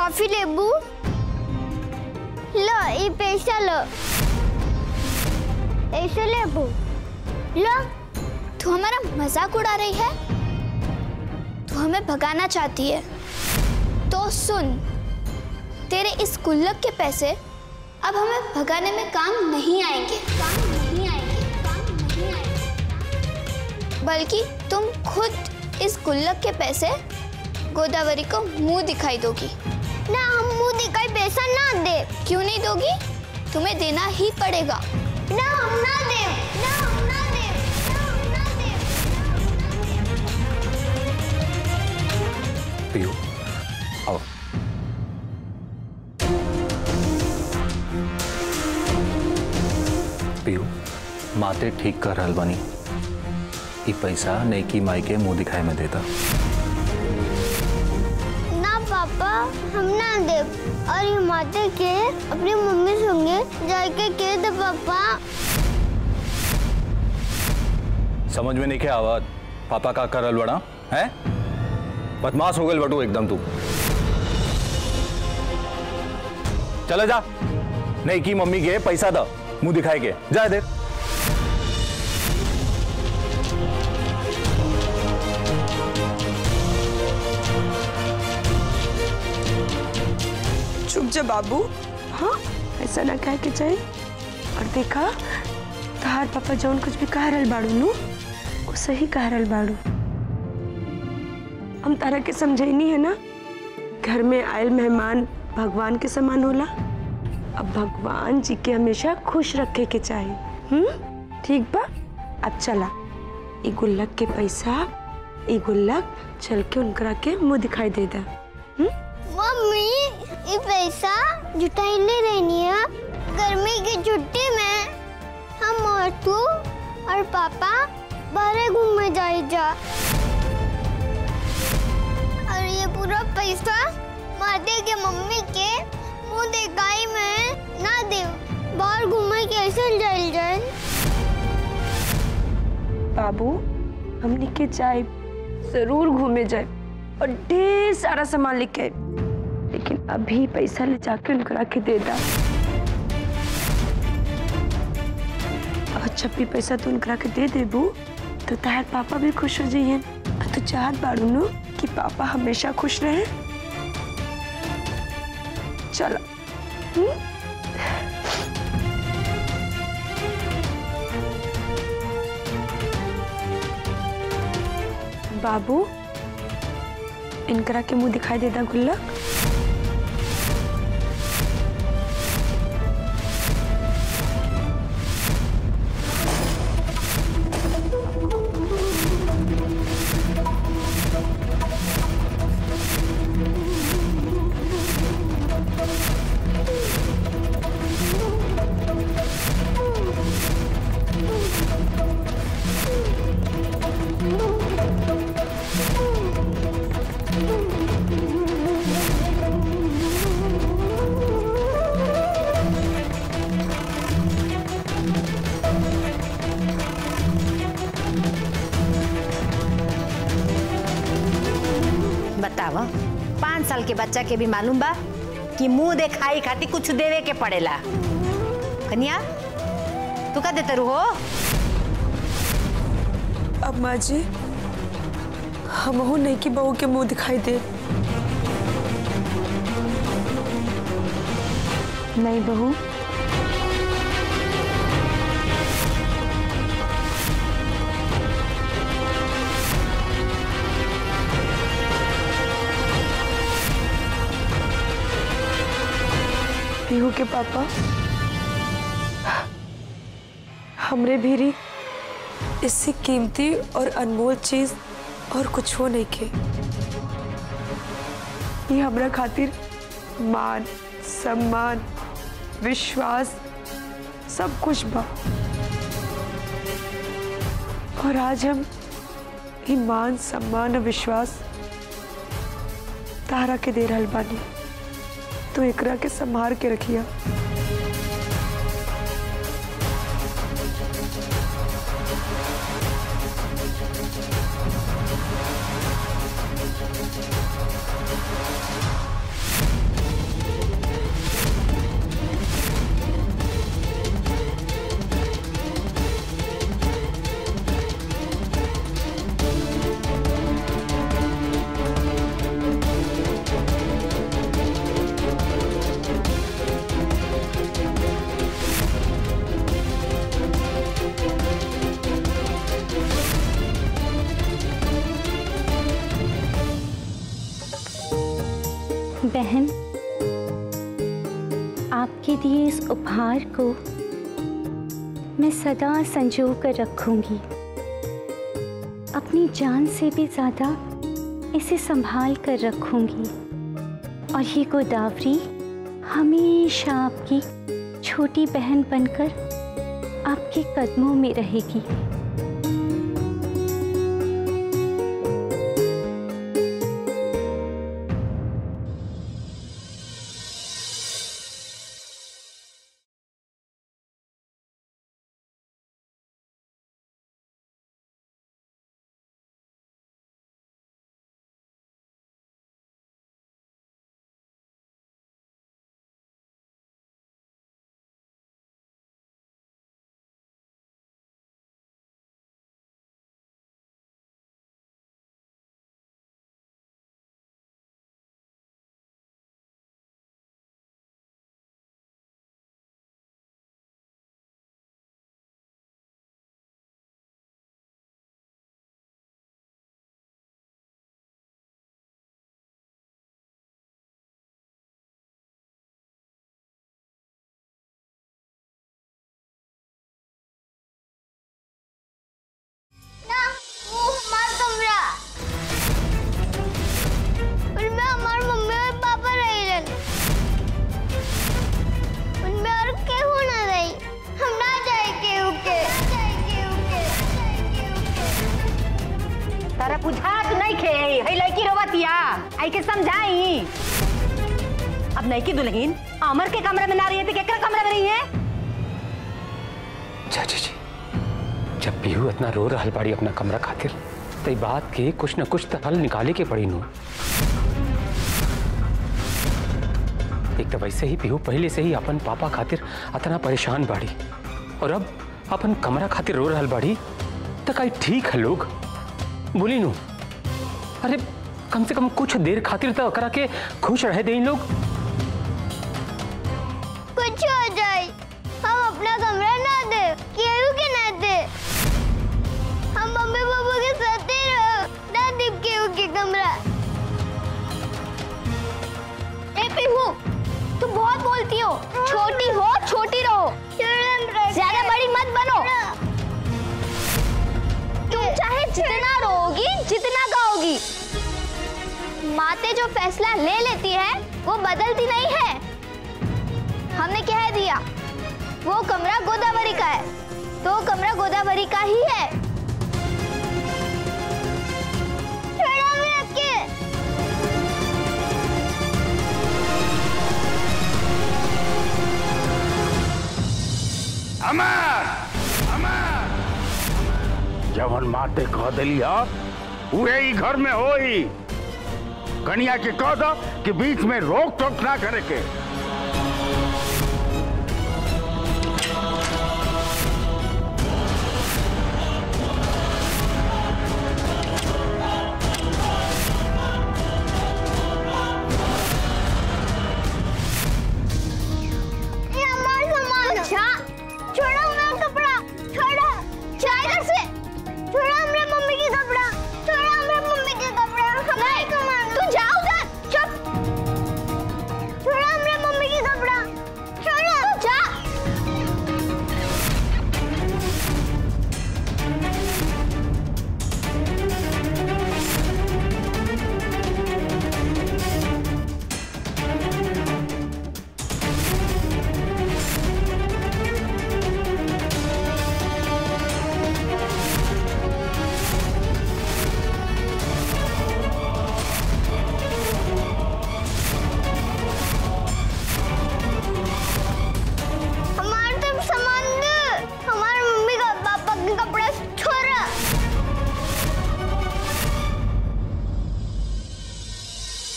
Toffee लेबू। लो ये पैसा लो, ऐसे लेबू। लो, तू हमारा मजाक उड़ा रही है? तू हमें भगाना चाहती है? तो सुन, तेरे इस गुल्लक के पैसे अब हमें भगाने में काम नहीं आएंगे, बल्कि तुम खुद इस गुल्लक के पैसे गोदावरी को मुंह दिखाई दोगी। ना, हम मुंह दिखाई पैसा ना दे। क्यों नहीं दोगी? तुम्हें देना ही पड़ेगा। ना, हम ना दे, ना, हम ना दे, ना, हम ना दे। पियो, आओ। पियो, माते ठीक कर रहल बानी। ई पैसा नेकी माई के मुंह दिखाए में देता। ना पापा, हम ना दे। और ये माते के अपनी मम्मी संगे जाके कह दे पापा। समझ में नहीं के आवाज पापा का करल बड़ा है? बदमाश हो गए बटू एकदम तू। चले जा, नहीं की मम्मी के पैसा दा मुंह दिखाए के जा दे। चुप जा बाबू। हाँ, ऐसा ना कह के चाहिए। और देखा, तार पापा जौन कुछ भी कह रहल बाड़ू नु, वो सही कह रहल बाड़ू। हम तारा के समझैनी है ना, घर में आयल मेहमान भगवान के समान होला। अब भगवान जी के हमेशा खुश रखे के चाहिए। ठीक बा। अब चला, ये गुल्लक के पैसा, ये गुल्लक चल के उनकरा के मुंह दिखाई दे दा। मम्मी, ये पैसा जुटाइने रहनी है। गर्मी की छुट्टी में हम और तू और पापा बाहर घूमने जाएगा। और ये पूरा पैसा माते के मम्मी के मुंह दिखाई में ना दे। बाहर घूमने कैसे जाए? बाबू, हमने के जाए, जरूर घूमे जाए और ढेर सारा सामान लेके आए। लेकिन अभी पैसा ले जाके उनकरा के दे दा। और जब भी पैसा तू उनकरा के दे देबू तो तार पापा भी खुश हो जाइए। तू चाहत बाड़ू नु कि पापा हमेशा खुश रहे। चलो। बाबू, इनकरा के मुंह दिखाई देता गुल्लक। बतावा, 5 साल के बच्चा के भी मालूम बा कि मुंह दिखाई खातिर कुछ देवे के पड़ेला। कन्या, तू का देते हो? अब माँ जी, हमहू नहीं की बहू के मुंह दिखाई दे। नहीं बहू, पीहू के पापा, हमरे भीरी इससे कीमती और अनमोल चीज और कुछ हो नहीं के। ये हमरा खातिर मान, सम्मान, विश्वास सब कुछ बा। और आज हम ये मान, सम्मान और विश्वास तारा के दे रहल बानी। तो एकरा के संभाल के रखिया। बहन, आपके दिए इस उपहार को मैं सदा संजो कर रखूंगी। अपनी जान से भी ज्यादा इसे संभाल कर रखूंगी और ये गोदावरी हमेशा आपकी छोटी बहन बनकर आपके कदमों में रहेगी। तारा बुझात नहीं खे है लड़की रोवतिया आई के समझाई। अब नहीं की दुल्हन अमर के कमरे में ना रही है तो केकरा कमरे में रही है? चाची जी, जब पीहू इतना रो रहल बाड़ी अपना कमरा खातिर तो बात के कुछ न कुछ तो हल निकाले के पड़ी नु। एक तो वैसे ही पीहू पहले से ही अपन पापा खातिर इतना परेशान बाड़ी और अब अपन कमरा खातिर रो रहल बाड़ी तो कहीं ठीक है लोग बोली नु। अरे कम से कम कुछ देर खातिर तो करा के खुश रह दे लोग। कुछ हो जाए हम अपना कमरा ना दे, केहू के ना दे। हम मम्मी पापा के साथ ही रहो, ना दे केहू के कमरा। ए पीहू, तू बहुत बोलती हो। छोटी हो छोटी रहो, ज्यादा बड़ी मत बनो। तुम चाहे जितना रोगी जितना गाओगी, माते जो फैसला ले लेती है वो बदलती नहीं है। हमने कह दिया वो कमरा गोदावरी का है तो कमरा गोदावरी का ही है। अमर, अमर, जवन माते कह दिली उहे ही घर में हो ही। कन्या के कह दो कि बीच में रोक टोक ना करे के।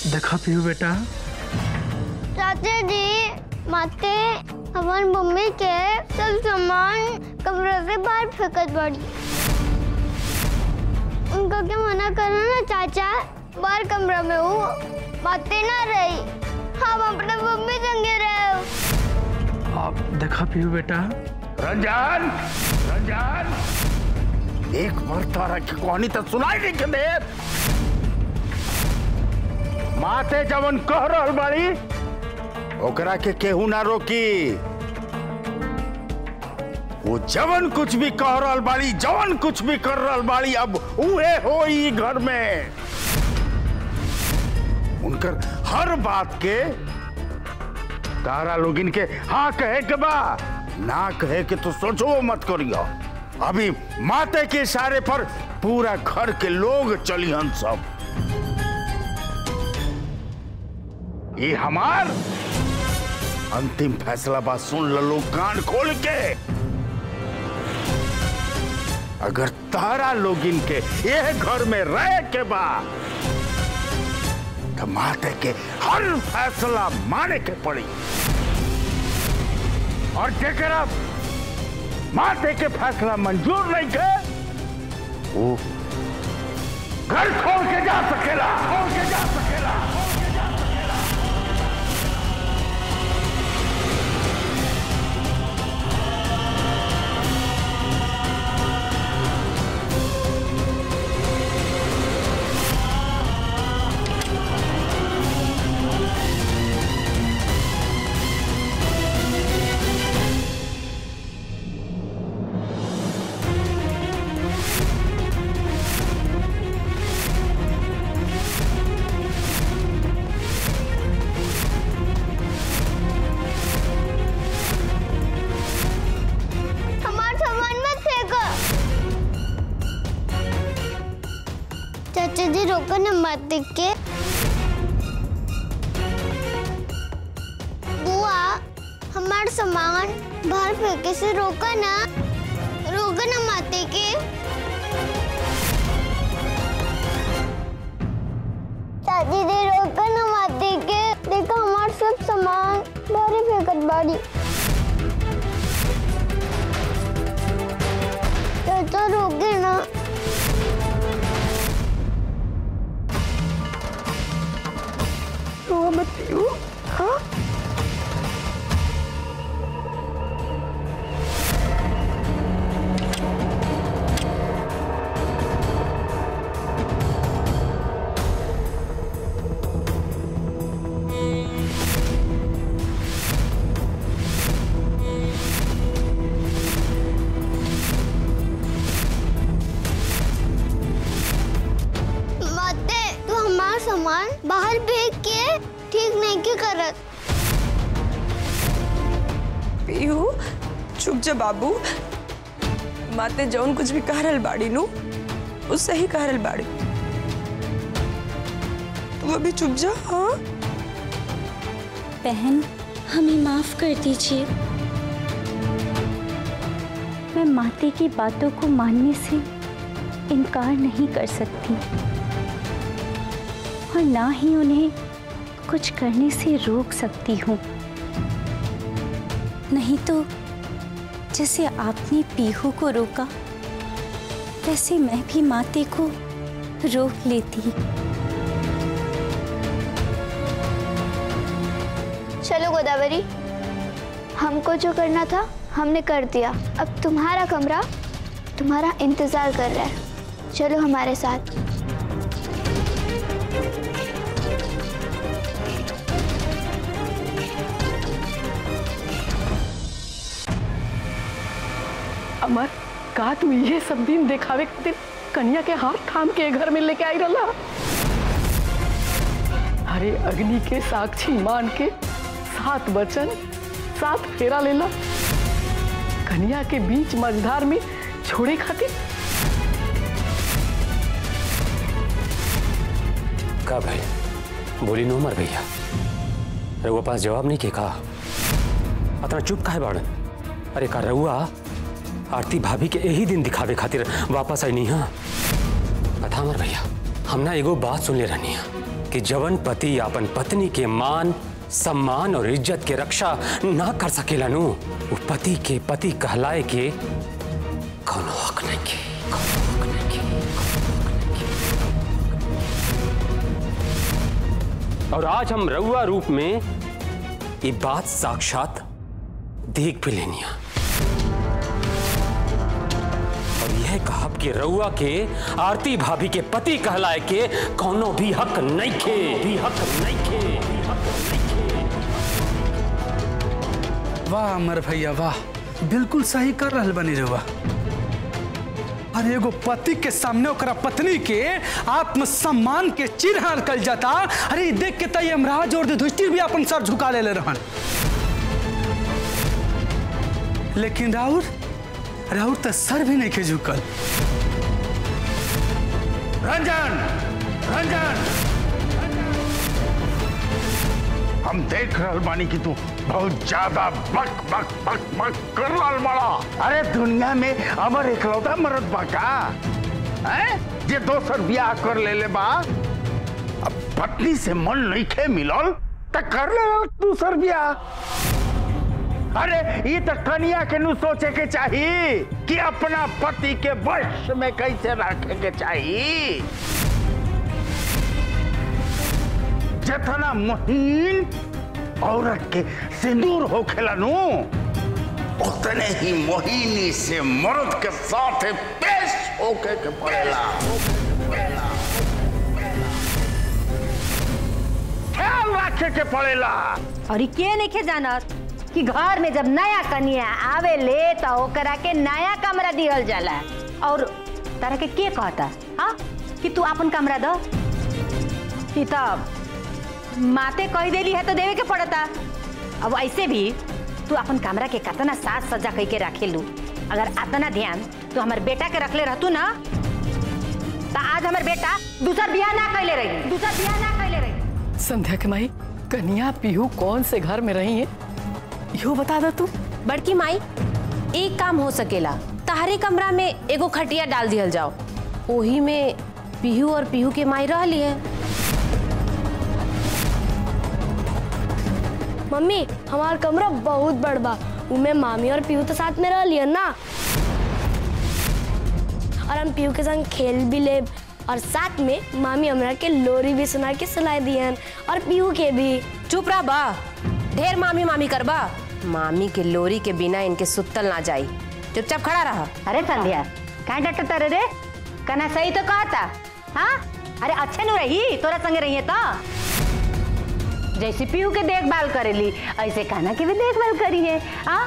देखा पीहू बेटा, चाचा जी माते हमारी मम्मी के सब सामान कमरे से बाहर फेंकत पड़ी। उनका क्या मना करना ना चाचा, बाहर कमरा में हूँ माते ना रही, हम अपने मम्मी संगे रहे। आप देखा पीहू बेटा। रंजन, रंजन, एक बार तारा की कहानी तो सुनाई नहीं के दे। माते जवन कह रहल बाड़ी ओकरा के केहू ना रोकी। वो जवन कुछ भी कह रहल बाड़ी, जवन कुछ भी कर रहल बाड़ी, अब उहे होई घर में। उनकर हर बात के तारा लोगिन के हाँ कहे के बा, ना कहे के तो सोचो मत करियो। अभी माते के इशारे पर पूरा घर के लोग चलिहन सब। ये हमार अंतिम फैसला बा, सुन लो कान खोल के। अगर तारा लोगिन के ये घर में रह के बा तो माते के हर फैसला माने के पड़ी। और जेकरा माते के फैसला मंजूर नहीं के वो घर छोड़ के जा सकेला, छोड़ के जा सकेला। चाचा जी रोको ना मत देख के। बुआ हमारा सामान बाहर फेंके से रोका ना मत देख के। चाची जी रोको ना मत देख के, देखो हमारा सब सामान बाहर फेंकत बाड़ी। चाचा रोके ना। मत पियो, हाँ? तू हमारा सामान बाहर फेंक के ठीक नहीं क्यों करत? पीहू चुप जा बाबू। माते जौन कुछ भी कह रहल बाड़ी नु उससे ही कह रहल बाड़ी। तू अभी चुप जा। हाँ बहन हमें माफ कर दीजिए। मैं माते की बातों को मानने से इनकार नहीं कर सकती और ना ही उन्हें कुछ करने से रोक सकती हूँ। नहीं तो जैसे आपने पीहू को रोका वैसे मैं भी माते को रोक लेती। चलो गोदावरी, हमको जो करना था हमने कर दिया। अब तुम्हारा कमरा तुम्हारा इंतजार कर रहा है। चलो हमारे साथ। अमर का तू ये सब दिन दिखावे खातिर कन्या के हाथ थाम के घर में लेके आई रहा? अरे अग्नि के साक्षी मान के 7 वचन 7 फेरा लेला कन्या के बीच मझधार में छोड़े खातिर। का भाई बोली नो मर भैया, रउआ पास जवाब नहीं के कहा, अतना चुप काहे बाड़न? अरे का रउआ आरती भाभी के यही दिन दिखावे खातिर वापस आई नहीं? हाँ बता मर भैया, हम ना एगो बात सुन ले रहनी है कि जवन पति अपन पत्नी के मान सम्मान और इज्जत के रक्षा ना कर सकेला नु, वो पति के पति कहलाए के कौन हक नहीं के। और आज हम रउआ रूप में ये बात साक्षात देख भी लेनी है। और यह कहब कि रउआ के आरती भाभी के पति कहलाए के कोनो भी हक नहीं खे, भी हक नहीं खे, भी हक नहीं खे। वाह अमर भैया वाह, बिल्कुल सही कर रहल बनी रउआ। अरे एगो पति के सामने ओकरा पत्नी के आत्मसम्मान के चिन्ह कल जाता। अरे देख के तय यमराज और युधिष्ठिर भी अपन सर झुका ले रहन, लेकिन राउर तो सर भी नहीं के झुकल। रंजन, रंजन, हम देख रहल बानी कि तू बहुत ज्यादा बक बक बक बक कर रहल बड़ा। अरे दुनिया में अमर इकलौता मर्द बा का हैं जे दोसर ब्याह कर ले बा। अब पत्नी से मन नहीं खे मिलल त कर ले दूसर ब्याह। अरे ये तो कन्या के नु सोचे के चाहिए कि अपना पति के वश में कैसे रखे के चाहिए। जितना मुहीन औरत के सिंदूर हो खेलनू, उतने ही मोहिनी से मर्द के साथ पेश होके के पड़ेला। ख्याल रखे के पड़ेला। और ये के नहीं जानत कि घर में जब नया कन्या आवे ले तो ओकरा के नया कमरा दिहल जाला। और तारा के कहता हाँ कि तू अपन कमरा दो, कि तब माते कह देली है तो देवे के पड़ता। अब ऐसे भी तू अपन कमरा के कितना साज सजा कह के रखे लू। अगर इतना ध्यान तू हमारे बेटा के रखले रहतू ना तो आज हमारे बेटा दूसर बियाह ना कैले रही, दूसर बियाह ना कैले रही। संध्या के माई कन्या पीहू कौन से घर में रही है यो बता दा तू। बड़की माई एक काम हो सकेला, तारे कमरा में एगो खटिया डाल दिया जाओ, वही में पीहू और पीहू के माई रह ली है। मम्मी हमारा कमरा बहुत बड़ बा, उमें मामी और पीहू तो साथ में रह लिया ना, और हम पीहू के संग खेल भी ले, और साथ में मामी हमरा के लोरी भी सुना के सुनाई दियन, और पीहू के भी। चुप रहा बा, ढेर मामी मामी करबा। मामी के लोरी के बिना इनके सुतल ना जाई, चुपचाप खड़ा रहा। अरे संध्या कहाँ डटता रे? कना सही तो कहता हाँ। अरे अच्छे न रही तोरा संगे रही है तो जैसे पीहू के देखभाल करेली ऐसे कान्हा के भी देखभाल करी है हाँ।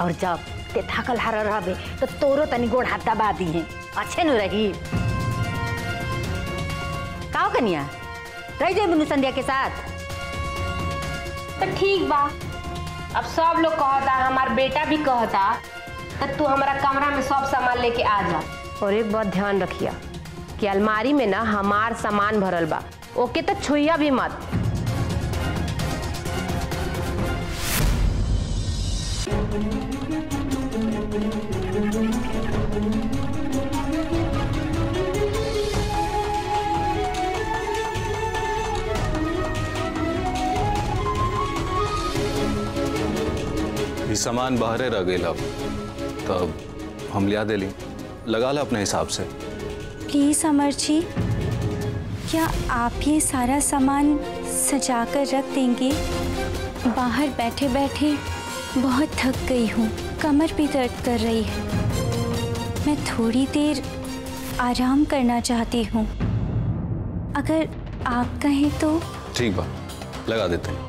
और जब ते थकल हारा रहबे तो तोरो तनी गोड़ हाथ दबा दी है, अच्छे न रही। काओ कन्या रह जाए बुनू संध्या के साथ तो ठीक बा। अब सब लोग कहता, हमार बेटा भी कहता, तो तू हमारा कमरा में सब सामान लेके आ जा। और एक बात ध्यान रखिया कि अलमारी में ना हमार सामान भरल बा, ओके तो छुइया भी मत। सामान बाहरे रह गई, अब तब हम लिया दे ली, लगा ला अपने हिसाब से। प्लीज अमर जी, क्या आप ये सारा सामान सजा कर रख देंगे? बाहर बैठे बैठे बहुत थक गई हूँ, कमर भी दर्द कर रही है, मैं थोड़ी देर आराम करना चाहती हूँ, अगर आप कहें तो। ठीक बा, लगा देते हैं।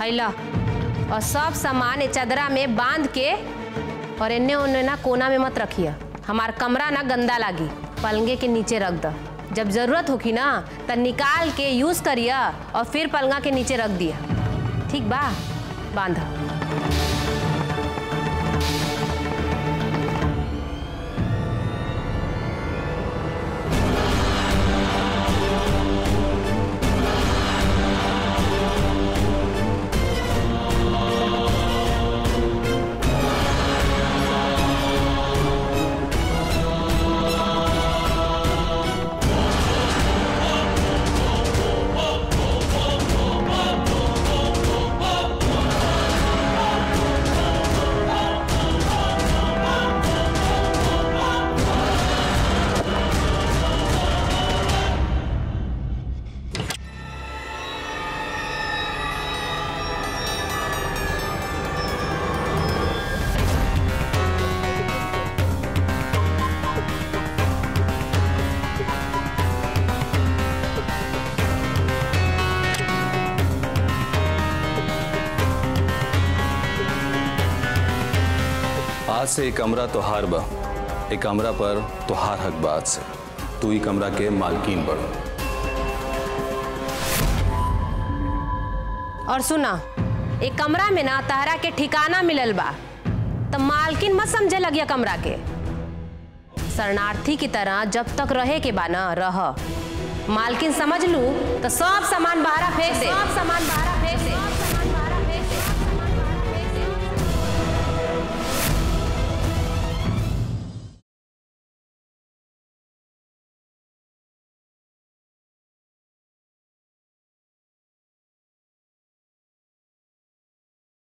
हैला और सब सामान चदरा में बांध के और इन्ने उन्ने ना कोना में मत रखिया, हमार कमरा ना गंदा लागी। पलंगे के नीचे रख द, जब जरूरत होगी ना तब निकाल के यूज करिया और फिर पलंगा के नीचे रख दिया, ठीक बा? बांधा। आज से एक कमरा तोहार बा, एक कमरा पर तोहार हक बा। आज से तू ही कमरा के मालकीन बड़। और सुना, एक कमरा में ना तहरा के ठिकाना मिलल बा, तो मालकिन मत समझे लगिया कमरा के। शरणार्थी की तरह जब तक रहे के बा ना रह, मालकिन समझ लू तो सब सामान बाहर फेंक दे। सब सामान बाहर